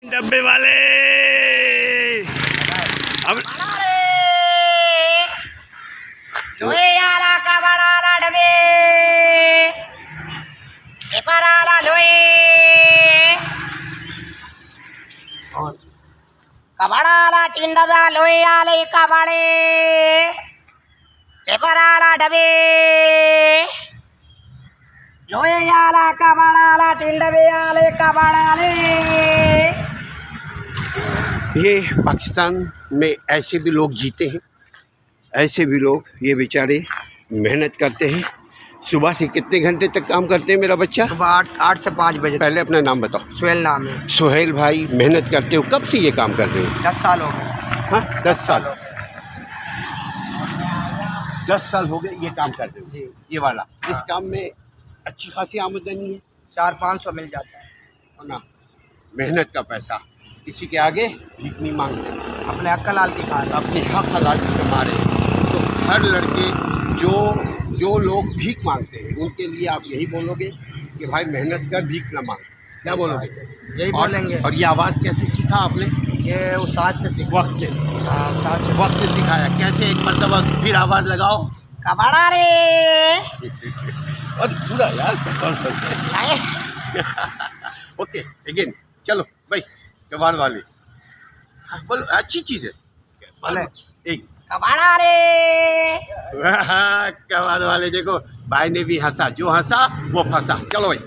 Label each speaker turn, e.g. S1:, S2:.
S1: डब्बे वाले अब
S2: लोहेयाला कबाडाला डबे पेपराला लोहे और कबाडाला 3 डबा लोहेयाले कबाडे पेपराला डबे लोहेयाला कबाडाला 3 डबे आले कबाडाले।
S1: ये पाकिस्तान में ऐसे भी लोग जीते हैं, ऐसे भी लोग ये बेचारे मेहनत करते हैं। सुबह से कितने घंटे तक काम करते हैं मेरा बच्चा?
S2: सुबह 8 से 5 बजे।
S1: पहले अपना नाम बताओ।
S2: सुहेल नाम है।
S1: सुहेल भाई मेहनत करते हो, कब से ये काम कर रहे हो?
S2: 10 साल हो गए।
S1: हाँ 10 साल 10 साल हो गए ये काम कर रहे हो
S2: जी।
S1: ये वाला इस काम में अच्छी खासी आमदनी है,
S2: 400-500 मिल जाता है
S1: ना? मेहनत का पैसा किसी के आगे भीख नहीं मांगते,
S2: अपने अक्कलाल की खाल।
S1: अपने हक हलाल से कमा रहे हैं। तो हर लड़के जो लोग भीख मांगते हैं उनके लिए आप यही बोलोगे कि भाई मेहनत कर, भीख ना मांग। क्या बोलोगे?
S2: यही बोलेंगे।
S1: और ये आवाज़ कैसे सीखा आपने?
S2: ये उस्ताद से सीखा।
S1: वक्त ने सिखाया। कैसे? एक मरतबा फिर आवाज़ लगाओ।
S2: कबाड़ा रे
S1: और पूरा यार ओके अगेन चलो भाई कबाड़ वाले। हाँ, बोलो अच्छी चीज़ है।
S2: बोले
S1: एक
S2: कबाड़ा रे
S1: कबाड़ वाले देखो भाई ने भी हंसा, जो हंसा वो फंसा। चलो भाई।